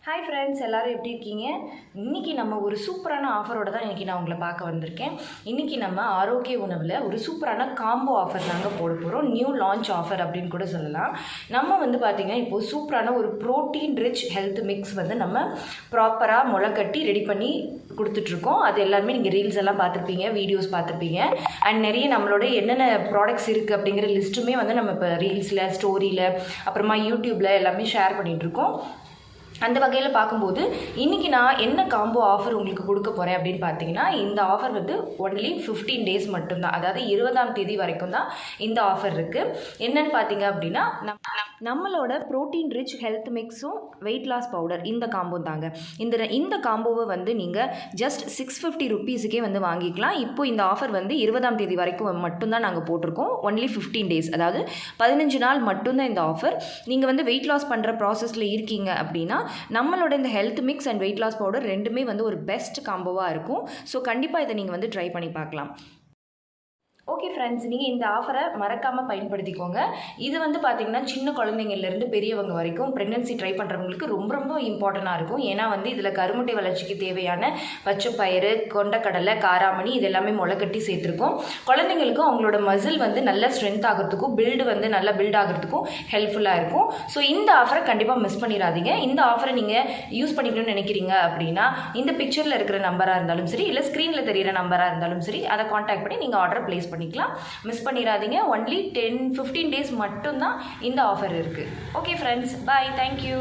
Hi friends, எல்லோரும் எப்படி இருக்கீங்க? இன்றைக்கி நம்ம ஒரு சூப்பரான ஆஃபரோட தான் இன்றைக்கி நான் உங்களை பார்க்க வந்திருக்கேன். இன்றைக்கி நம்ம ஆரோக்கிய உணவில் ஒரு சூப்பரான காம்போ ஆஃபர் நாங்கள் போட போகிறோம். நியூ லான்ச் ஆஃபர் அப்படின்னு கூட சொல்லலாம். நம்ம பார்த்திங்கன்னா இப்போது சூப்பரான ஒரு ப்ரோட்டீன் ரிச் ஹெல்த் மிக்ஸ் நம்ம ப்ராப்பராக முளைக்கட்டி ரெடி பண்ணி கொடுத்துட்ருக்கோம். அது எல்லாருமே நீங்கள் ரீல்ஸ் எல்லாம் பார்த்துருப்பீங்க, வீடியோஸ் பார்த்துருப்பீங்க. அண்ட் நிறைய நம்மளோட என்னென்ன ப்ராடக்ட்ஸ் இருக்குது அப்படிங்கிற லிஸ்ட்டுமே நம்ம இப்போ ரீல்ஸில், ஸ்டோரியில், அப்புறமா யூடியூப்பில் எல்லாமே ஷேர் பண்ணிகிட்ருக்கோம். அந்த வகையில் பார்க்கும்போது இன்றைக்கி நான் என்ன காம்போ ஆஃபர் உங்களுக்கு கொடுக்க போகிறேன் அப்படின்னு பார்த்தீங்கன்னா, இந்த ஆஃபர் ஒன்லி 15 டேஸ் மட்டும்தான். அதாவது 20ஆம் தேதி வரைக்கும் தான் இந்த ஆஃபர் இருக்குது. என்னன்னு பார்த்தீங்க அப்படின்னா, நம்மளோட ப்ரோட்டீன் ரிச் ஹெல்த் மிக்ஸும் வெயிட் லாஸ் பவுடர் இந்த காம்போ தாங்க. இந்த காம்போவை நீங்கள் ஜஸ்ட் 650 ருப்பீஸுக்கே வாங்கிக்கலாம். இப்போ இந்த ஆஃபர் 20ஆம் தேதி வரைக்கும் மட்டும்தான் நாங்கள் போட்டிருக்கோம். ஒன்லி 15 டேஸ், அதாவது 15 நாள் மட்டும்தான் இந்த ஆஃபர். நீங்கள் வெயிட் லாஸ் பண்ணுற ப்ராசஸில் இருக்கீங்க அப்படின்னா நம்மளோட இந்த health mix and weight loss powder ரெண்டுமே ஒரு பெஸ்ட் காம்போவாக இருக்கும். ஸோ கண்டிப்பாக இதை நீங்கள் ட்ரை பண்ணி பார்க்கலாம். ஓகே ஃப்ரெண்ட்ஸ், நீங்கள் இந்த ஆஃபரை மறக்காமல் பயன்படுத்திக்கோங்க. இது பார்த்திங்கன்னா சின்ன குழந்தைங்கள்லேருந்து பெரியவங்க வரைக்கும் ப்ரெக்னன்சி ட்ரை பண்ணுறவங்களுக்கு ரொம்ப ரொம்ப இம்பார்ட்டண்ட்டாக இருக்கும். ஏன்னா இதில் கருமுட்டை வளர்ச்சிக்கு தேவையான பச்சைப்பயிறு, கொண்டக்கடலை, காராமணி இது எல்லாமே முளைக்கட்டி சேர்த்துருக்கோம். குழந்தைங்களுக்கும் அவங்களோட மசில் நல்ல ஸ்ட்ரென்த் ஆகிறதுக்கும் பில்டு நல்லா பில்ட் ஆகிறதுக்கும் ஹெல்ப்ஃபுல்லாக இருக்கும். ஸோ இந்த ஆஃபரை கண்டிப்பாக மிஸ் பண்ணிடாதீங்க. இந்த ஆஃபரை நீங்கள் யூஸ் பண்ணிக்கணும்னு நினைக்கிறீங்க அப்படின்னா இந்த பிக்சரில் இருக்கிற நம்பராக இருந்தாலும் சரி, இல்லை ஸ்க்ரீனில் தெரிகிற நம்பராக இருந்தாலும் சரி, அதை காண்டாக்ட் பண்ணி நீங்கள் ஆர்டர் ப்ளேஸ் பண்ணிக்கலாம். மிஸ் பண்ணிடாதீங்க. ஒன்லி 10-15 டேஸ் மட்டும்தான் இந்த ஆஃபர் இருக்குது. ஓகே ஃப்ரெண்ட்ஸ், பாய், தேங்க்யூ.